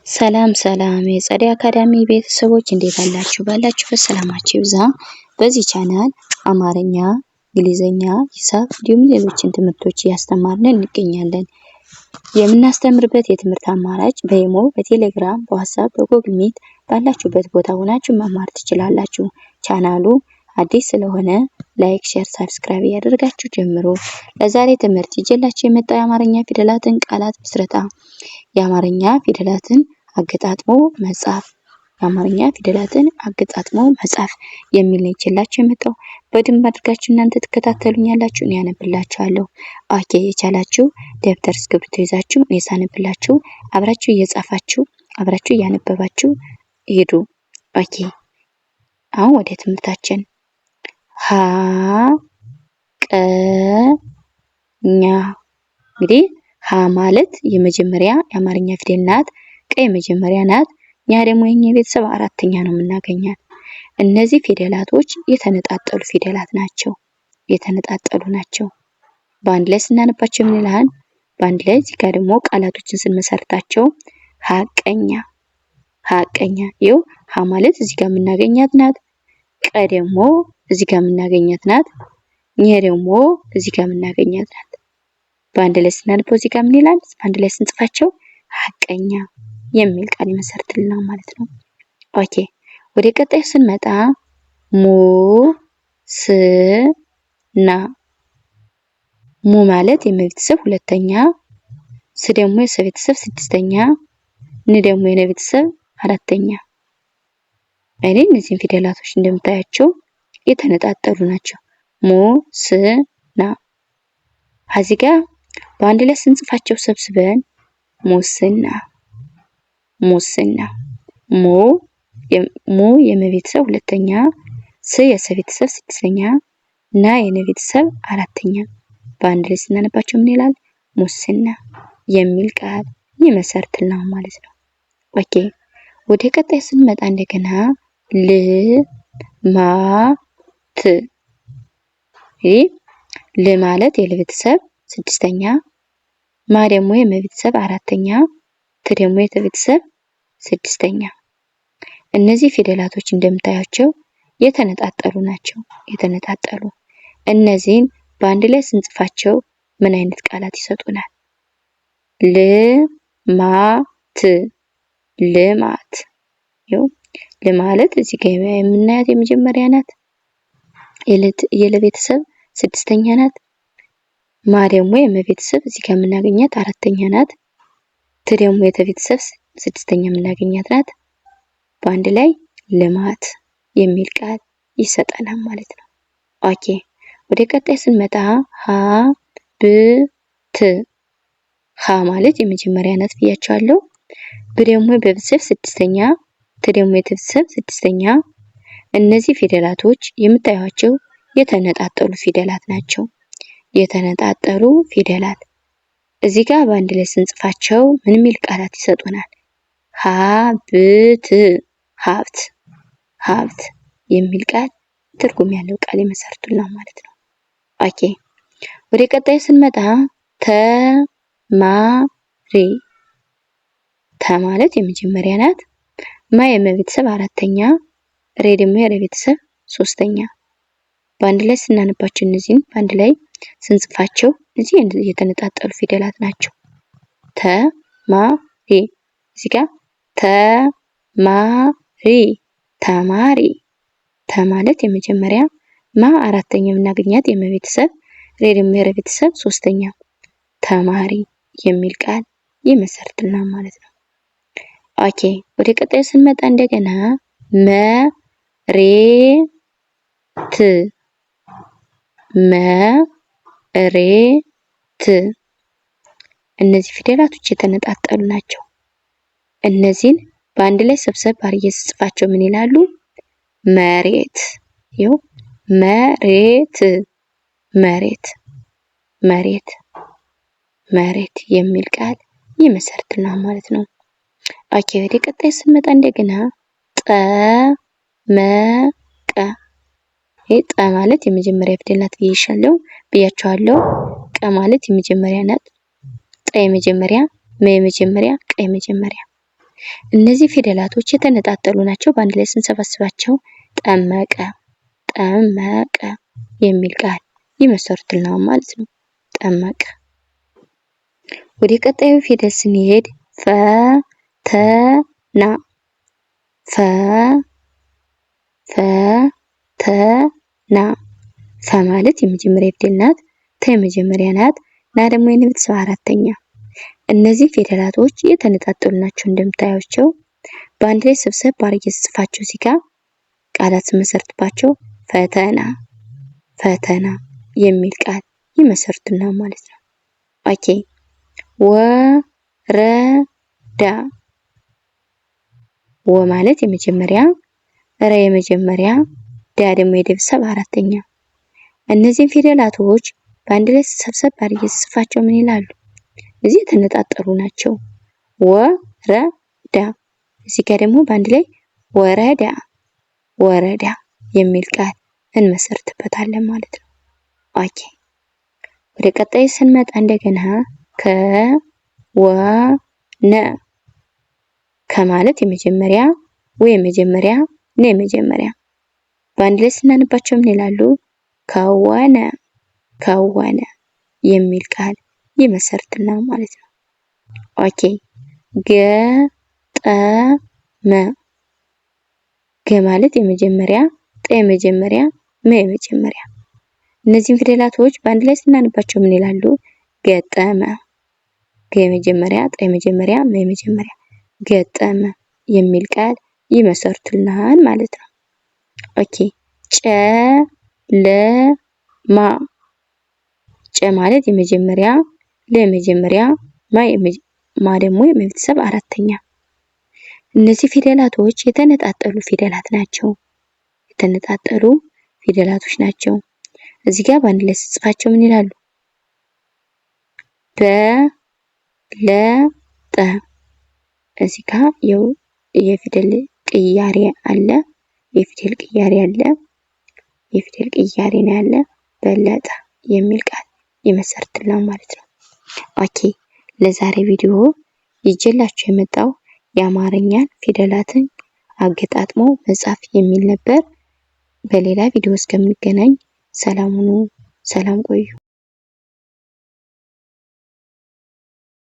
ሰላም ሰላም የጸደይ አካዳሚ ቤተሰቦች እንዴት አላችሁ? ባላችሁበት ሰላማችሁ ይብዛ። በዚህ ቻናል አማርኛ፣ እንግሊዘኛ፣ ሂሳብ እንዲሁም ሌሎችን ትምህርቶች እያስተማርን እንገኛለን። የምናስተምርበት የትምህርት አማራጭ በኢሞ፣ በቴሌግራም፣ በዋትስአፕ፣ በጉግል ሚት ባላችሁበት ቦታ ሆናችሁ መማር ትችላላችሁ። ቻናሉ አዲስ ስለሆነ ላይክ፣ ሼር፣ ሰብስክራይብ ያደርጋችሁ ጀምሩ። ለዛሬ ትምህርት ይዤላችሁ የመጣው የአማርኛ ፊደላትን ቃላት ምስረታ፣ የአማርኛ ፊደላትን አገጣጥሞ መጻፍ፣ የአማርኛ ፊደላትን አገጣጥሞ መጻፍ የሚል ነው ይዤላችሁ የመጣው። በደንብ አድርጋችሁ እናንተ ትከታተሉኛላችሁ፣ እኔ አነብላችኋለሁ። ኦኬ፣ የቻላችሁ ደብተር እስክሪብቶ ይዛችሁ እኔ ሳነብላችሁ አብራችሁ እየጻፋችሁ አብራችሁ እያነበባችሁ ሂዱ። ኦኬ፣ አሁን ወደ ትምህርታችን ሀ ቀ ኛ። እንግዲህ ሀ ማለት የመጀመሪያ የአማርኛ ፊደል ናት። ቀ የመጀመሪያ ናት። ኛ ደግሞ የኛ ቤተሰብ አራተኛ ነው የምናገኛት። እነዚህ ፊደላቶች የተነጣጠሉ ፊደላት ናቸው። የተነጣጠሉ ናቸው። በአንድ ላይ ስናነባቸው ምን ይላል? በአንድ ላይ እዚህ ጋር ደግሞ ቃላቶችን ስንመሰርታቸው ሀቀኛ፣ ሀቀኛ። ይኸው ሀ ማለት እዚህ ጋር የምናገኛት ናት። ቀ ደግሞ እዚህ ጋር የምናገኛት ናት። ኘ ደግሞ እዚህ ጋር የምናገኛት ናት። በአንድ ላይ ስናነበው እዚህ ጋር ምን ይላል? በአንድ ላይ ስንጽፋቸው ሀቀኛ የሚል ቃል ይመሰርትልናል ማለት ነው። ኦኬ፣ ወደ ቀጣይ ስንመጣ ሙ ስ ና። ሙ ማለት የመቤተሰብ ሁለተኛ፣ ስ ደግሞ የሰቤተሰብ ስድስተኛ፣ ን ደግሞ የነቤተሰብ አራተኛ። እነዚህን ፊደላቶች እንደምታያቸው የተነጣጠሉ ናቸው። ሙ ስ ና። እዚህ ጋር በአንድ ላይ ስንጽፋቸው ሰብስበን ሙስና፣ ሙስና። ሙ የመቤተሰብ ሁለተኛ፣ ስ የሰቤተሰብ ስድስተኛ፣ ና የነቤተሰብ አራተኛ። በአንድ ላይ ስናነባቸው ምን ይላል? ሙስና የሚል ቃል ይመሰርትልናል ማለት ነው። ኦኬ፣ ወደ ቀጣይ ስንመጣ እንደገና ል ማ ት። ል ማለት የለቤተሰብ ስድስተኛ፣ ማ ደግሞ የመቤተሰብ አራተኛ፣ ት ደግሞ የተቤተሰብ ስድስተኛ። እነዚህ ፊደላቶች እንደምታያቸው የተነጣጠሉ ናቸው። የተነጣጠሉ እነዚህን በአንድ ላይ ስንጽፋቸው ምን አይነት ቃላት ይሰጡናል? ል ማ ት፣ ልማት። ይኸው ል ማለት እዚህ ጋር የምናያት የመጀመሪያ ናት። የለቤተሰብ ስድስተኛ ናት። ማ ደግሞ የመቤተሰብ እዚህ ጋር የምናገኛት አራተኛ ናት። ት ደግሞ የተቤተሰብ ስድስተኛ የምናገኛት ናት። በአንድ ላይ ልማት የሚል ቃል ይሰጠናል ማለት ነው። ኦኬ፣ ወደ ቀጣይ ስንመጣ ሀ ብ ት። ሀ ማለት የመጀመሪያ ናት ብያቸዋለሁ። ብ ደግሞ በቤተሰብ ስድስተኛ፣ ት ደግሞ የተቤተሰብ ስድስተኛ። እነዚህ ፊደላቶች የምታዩቸው የተነጣጠሉ ፊደላት ናቸው። የተነጣጠሉ ፊደላት እዚህ ጋር በአንድ ላይ ስንጽፋቸው ምን የሚል ቃላት ይሰጡናል? ሀብት፣ ሀብት፣ ሀብት የሚል ቃል ትርጉም ያለው ቃል ይመሰርቱልናል ማለት ነው። ኦኬ፣ ወደ ቀጣይ ስንመጣ ተማሪ። ተ ማለት የመጀመሪያ ናት። ማ የመቤተሰብ አራተኛ፣ ሬ ደግሞ የረቤተሰብ ሶስተኛ። በአንድ ላይ ስናነባቸው እነዚህን በአንድ ላይ ስንጽፋቸው እዚህ የተነጣጠሉ ፊደላት ናቸው። ተማሪ፣ እዚህ ጋር ተማሪ፣ ተማሪ። ተ ማለት የመጀመሪያ፣ ማ አራተኛ የምናገኛት የመቤተሰብ፣ ሬ ደግሞ የረቤተሰብ ሶስተኛ። ተማሪ የሚል ቃል ይመሰርትልናል ማለት ነው። ኦኬ፣ ወደ ቀጣዩ ስንመጣ እንደገና መሬት፣ መሬት። እነዚህ ፊደላቶች የተነጣጠሉ ናቸው። እነዚህን በአንድ ላይ ሰብሰብ አድርጌ ስጽፋቸው ምን ይላሉ? መሬት። ይኸው መሬት፣ መሬት፣ መሬት፣ መሬት የሚል ቃል ይመሰርትልናል ማለት ነው። ኦኬ፣ ወደ ቀጣይ ስንመጣ እንደገና ጠመቀ። ጠ ማለት የመጀመሪያ ፊደል ናት ብያቸዋለሁ። ቀ ማለት የመጀመሪያ ናት። ጠ የመጀመሪያ፣ መ የመጀመሪያ፣ ቀ የመጀመሪያ። እነዚህ ፊደላቶች የተነጣጠሉ ናቸው። በአንድ ላይ ስንሰባስባቸው ጠመቀ ጠመቀ የሚል ቃል ይመሰርቱልናል ማለት ነው። ጠመቀ። ወደ ቀጣዩ ፊደል ስንሄድ ፈተና ፈተና ፈ ማለት የመጀመሪያ ፊደል ናት። ተ የመጀመሪያ ናት። ና ደግሞ የነ ቤተሰብ አራተኛ። እነዚህ ፊደላቶች የተነጣጠሉ ናቸው እንደምታያቸው። በአንድ ላይ ሰብሰብ አድርጌ ስጽፋቸው እዚህ ጋር ቃላት ስመሰርትባቸው ፈተና ፈተና የሚል ቃል ይመሰርቱልናል ማለት ነው። ኦኬ። ወረዳ ወ ማለት የመጀመሪያ፣ ረ የመጀመሪያ፣ ዳ ደግሞ የቤተሰብ አራተኛ። እነዚህን ፊደላቶች በአንድ ላይ ሰብሰብ አድርጌ ስጽፋቸው ምን ይላሉ? እዚህ የተነጣጠሉ ናቸው። ወረዳ። እዚህ ጋር ደግሞ በአንድ ላይ ወረዳ ወረዳ የሚል ቃል እንመሰርትበታለን ማለት ነው። ኦኬ። ወደ ቀጣይ ስንመጣ እንደገና ከወነ ከማለት የመጀመሪያ፣ ወ የመጀመሪያ፣ ነ የመጀመሪያ። በአንድ ላይ ስናነባቸው ምን ይላሉ? ከወነ ከወነ የሚል ቃል ይመሰርትልናል ማለት ነው። ኦኬ። ገጠመ ገ ማለት የመጀመሪያ፣ ጠ የመጀመሪያ፣ መ የመጀመሪያ። እነዚህን ፊደላቶች በአንድ ላይ ስናነባቸው ምን ይላሉ? ገጠመ። ገ የመጀመሪያ፣ ጠ የመጀመሪያ፣ መ የመጀመሪያ። ገጠመ የሚል ቃል ይመሰርቱልናል ማለት ነው። ኦኬ። ጨለማ ጨ ማለት የመጀመሪያ፣ ለ የመጀመሪያ፣ ማ ደግሞ የቤተሰብ አራተኛ። እነዚህ ፊደላቶች የተነጣጠሉ ፊደላት ናቸው። የተነጣጠሉ ፊደላቶች ናቸው። እዚህ ጋር በአንድ ላይ ስጽፋቸው ምን ይላሉ? በለጠ። እዚህ ጋር የፊደል ቅያሬ አለ። የፊደል ቅያሬ አለ። የፊደል ቅያሬ ነው ያለ። በለጠ የሚል ቃል ይመሰርትልናል ማለት ነው። ኦኬ። ለዛሬ ቪዲዮ ይዤላችሁ የመጣው የአማርኛን ፊደላትን አገጣጥሞ መጻፍ የሚል ነበር። በሌላ ቪዲዮ እስከምንገናኝ ሰላም ሁኑ። ሰላም ቆዩ።